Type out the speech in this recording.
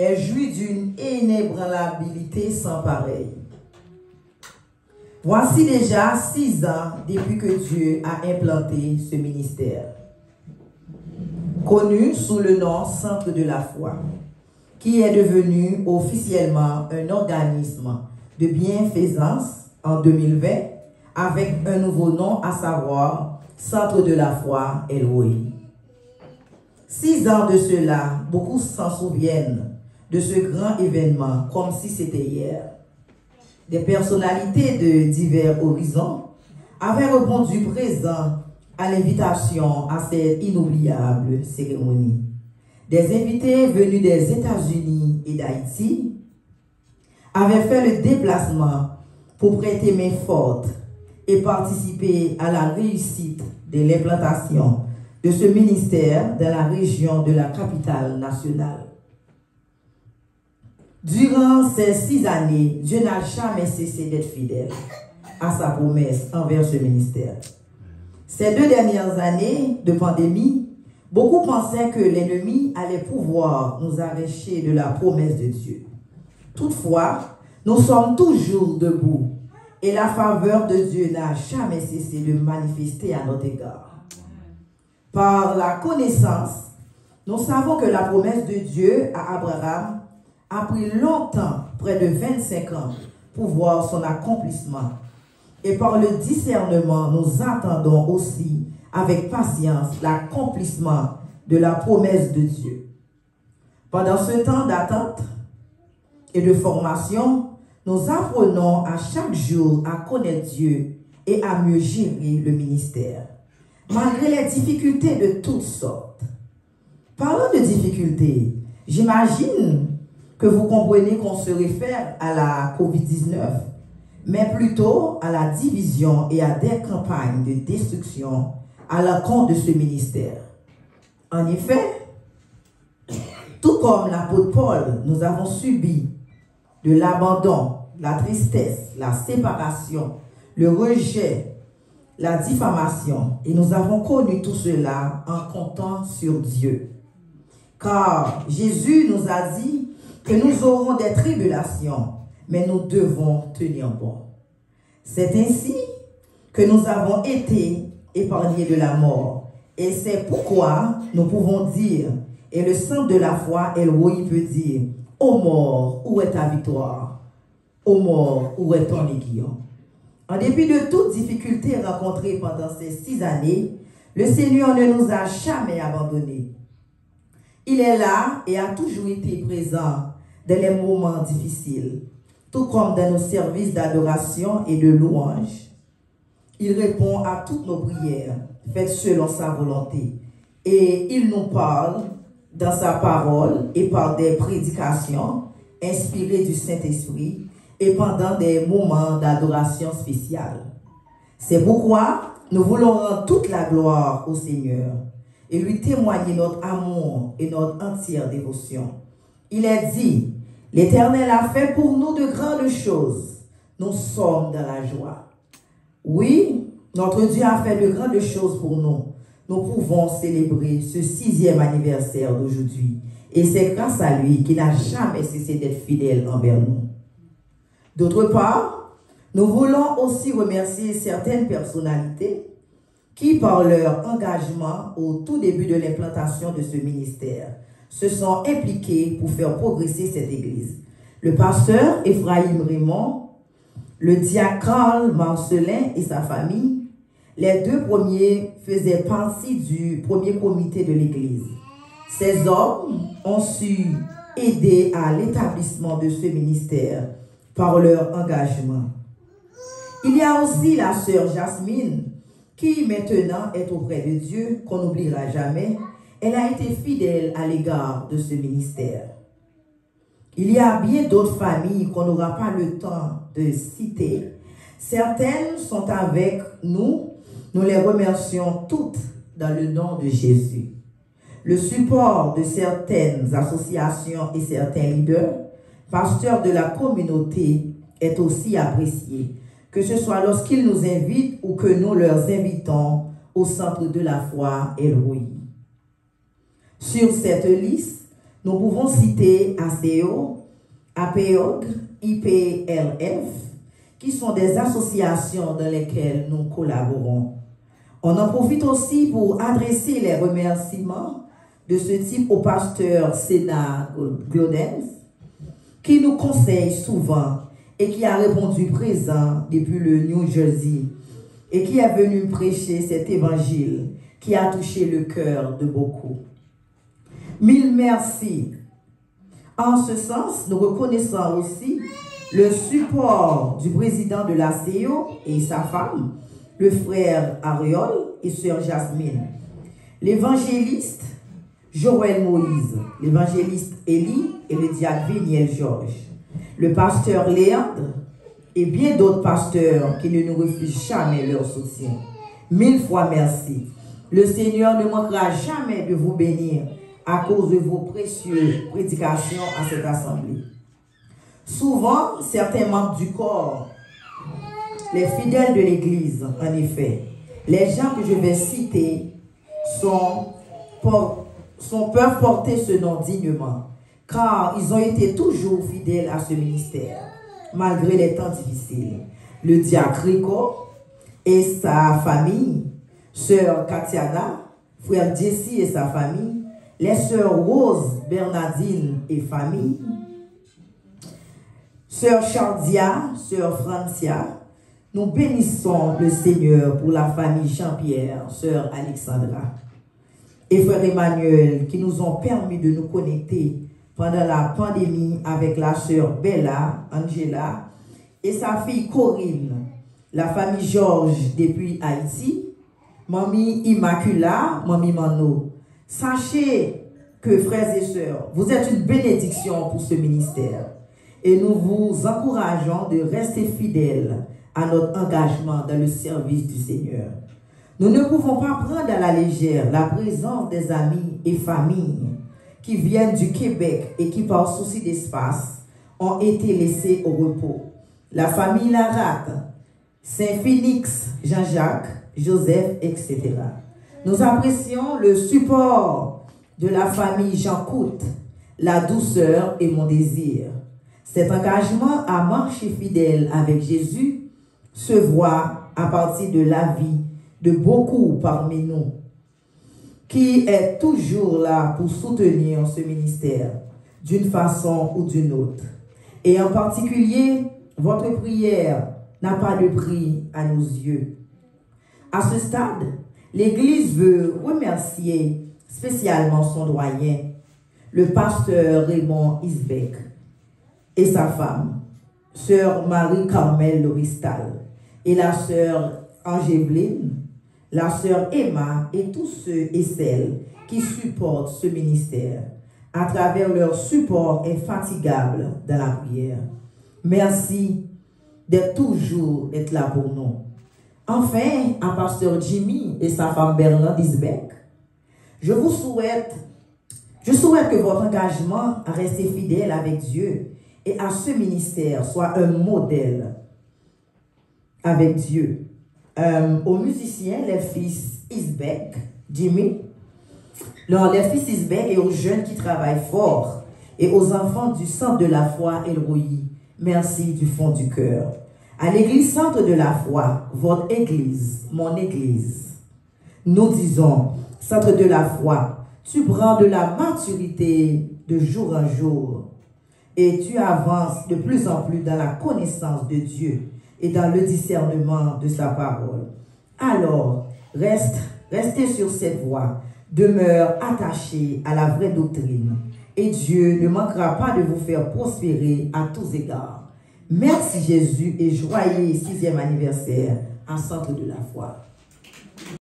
Elle jouit d'une inébranlabilité sans pareil. Voici déjà 6 ans depuis que Dieu a implanté ce ministère, connu sous le nom Centre de la foi, qui est devenu officiellement un organisme de bienfaisance en 2020 avec un nouveau nom, à savoir Centre de la foi Elroi. 6 ans de cela, beaucoup s'en souviennent de ce grand événement comme si c'était hier. Des personnalités de divers horizons avaient répondu présent à l'invitation à cette inoubliable cérémonie. Des invités venus des États-Unis et d'Haïti avaient fait le déplacement pour prêter main forte et participer à la réussite de l'implantation de ce ministère dans la région de la capitale nationale. Durant ces 6 années, Dieu n'a jamais cessé d'être fidèle à sa promesse envers ce ministère. Ces 2 dernières années de pandémie, beaucoup pensaient que l'ennemi allait pouvoir nous arracher de la promesse de Dieu. Toutefois, nous sommes toujours debout et la faveur de Dieu n'a jamais cessé de manifester à notre égard. Par la connaissance, nous savons que la promesse de Dieu à Abraham a pris longtemps, près de 25 ans, pour voir son accomplissement. Et par le discernement, nous attendons aussi avec patience l'accomplissement de la promesse de Dieu. Pendant ce temps d'attente et de formation, nous apprenons à chaque jour à connaître Dieu et à mieux gérer le ministère, malgré les difficultés de toutes sortes. Parlant de difficultés, j'imagine que vous comprenez qu'on se réfère à la COVID-19, mais plutôt à la division et à des campagnes de destruction à l'encontre de ce ministère. En effet, tout comme l'apôtre Paul, nous avons subi de l'abandon, la tristesse, la séparation, le rejet, la diffamation, et nous avons connu tout cela en comptant sur Dieu. Car Jésus nous a dit que nous aurons des tribulations, mais nous devons tenir bon. C'est ainsi que nous avons été épargnés de la mort. Et c'est pourquoi nous pouvons dire, et le sang de la foi, Elroi peut dire, ô mort, où est ta victoire? Ô mort, où est ton aiguillon? En dépit de toutes difficultés rencontrées pendant ces 6 années, le Seigneur ne nous a jamais abandonnés. Il est là et a toujours été présent dans les moments difficiles, tout comme dans nos services d'adoration et de louange. Il répond à toutes nos prières, faites selon sa volonté. Et il nous parle dans sa parole et par des prédications inspirées du Saint-Esprit et pendant des moments d'adoration spéciale. C'est pourquoi nous voulons rendre toute la gloire au Seigneur et lui témoigner notre amour et notre entière dévotion. Il est dit, l'Éternel a fait pour nous de grandes choses. Nous sommes dans la joie. Oui, notre Dieu a fait de grandes choses pour nous. Nous pouvons célébrer ce 6e anniversaire d'aujourd'hui. Et c'est grâce à lui qu'il n'a jamais cessé d'être fidèle envers nous. D'autre part, nous voulons aussi remercier certaines personnalités qui, par leur engagement au tout début de l'implantation de ce ministère, se sont impliqués pour faire progresser cette église. Le pasteur Ephraim Raymond, le diacre Carl Marcelin et sa famille, les 2 premiers faisaient partie du premier comité de l'église. Ces hommes ont su aider à l'établissement de ce ministère par leur engagement. Il y a aussi la sœur Jasmine, qui maintenant est auprès de Dieu, qu'on n'oubliera jamais. Elle a été fidèle à l'égard de ce ministère. Il y a bien d'autres familles qu'on n'aura pas le temps de citer. Certaines sont avec nous. Nous les remercions toutes dans le nom de Jésus. Le support de certaines associations et certains leaders, pasteurs de la communauté, est aussi apprécié, que ce soit lorsqu'ils nous invitent ou que nous leur invitons au centre de la foi Elroi. Sur cette liste, Nous pouvons citer ACO, APEOG, IPLF, qui sont des associations dans lesquelles nous collaborons. On en profite aussi pour adresser les remerciements de ce type au pasteur Sénat Glodens, qui nous conseille souvent et qui a répondu présent depuis le New Jersey et qui est venu prêcher cet évangile qui a touché le cœur de beaucoup. Mille merci. En ce sens, nous reconnaissons aussi le support du président de l'ACO et sa femme, le frère Ariol et sœur Jasmine, l'évangéliste Joël Moïse, l'évangéliste Élie et le diacre Véniel Georges, le pasteur Léandre et bien d'autres pasteurs qui ne nous refusent jamais leur soutien. Mille fois merci. Le Seigneur ne manquera jamais de vous bénir à cause de vos précieuses prédications à cette assemblée. Souvent, certains membres du corps, les fidèles de l'Église, en effet, les gens que je vais citer peuvent porter ce nom dignement, car ils ont été toujours fidèles à ce ministère, malgré les temps difficiles. Le diacre Rico et sa famille, sœur Katiana, frère Jesse et sa famille, les sœurs Rose, Bernardine et famille, sœur Chardia, sœur Francia. Nous bénissons le Seigneur pour la famille Jean-Pierre, sœur Alexandra et frère Emmanuel qui nous ont permis de nous connecter pendant la pandémie avec la sœur Bella, Angela et sa fille Corinne, la famille Georges depuis Haïti, mamie Immacula, mamie Mano. Sachez que, frères et sœurs, vous êtes une bénédiction pour ce ministère et nous vous encourageons de rester fidèles à notre engagement dans le service du Seigneur. Nous ne pouvons pas prendre à la légère la présence des amis et familles qui viennent du Québec et qui, par souci d'espace, ont été laissés au repos. La famille Laratte, Saint-Phénix, Jean-Jacques, Joseph, etc. Nous apprécions le support de la famille Jean-Coute, la douceur et mon désir. Cet engagement à marcher fidèle avec Jésus se voit à partir de la vie de beaucoup parmi nous, qui est toujours là pour soutenir ce ministère d'une façon ou d'une autre. Et en particulier, votre prière n'a pas de prix à nos yeux. À ce stade, l'Église veut remercier spécialement son doyen, le pasteur Raymond Isbeck, et sa femme, sœur Marie-Carmel Loristal, et la sœur Angéline, la sœur Emma et tous ceux et celles qui supportent ce ministère à travers leur support infatigable dans la prière. Merci d'être toujours là pour nous. Enfin, à pasteur Jimmy et sa femme Bernard Isbeck, je souhaite que votre engagement à rester fidèle avec Dieu et à ce ministère soit un modèle avec Dieu. Aux musiciens, les fils Isbeck, Jimmy, les fils Isbeck et aux jeunes qui travaillent fort, et aux enfants du Centre de la Foi Elroyi, merci du fond du cœur. À l'église Centre de la Foi, votre église, mon église, nous disons, Centre de la Foi, tu prends de la maturité de jour en jour et tu avances de plus en plus dans la connaissance de Dieu et dans le discernement de sa parole. Alors, restez sur cette voie, demeure attaché à la vraie doctrine et Dieu ne manquera pas de vous faire prospérer à tous égards. Merci Jésus et joyeux 6e anniversaire en Centre de la Foi.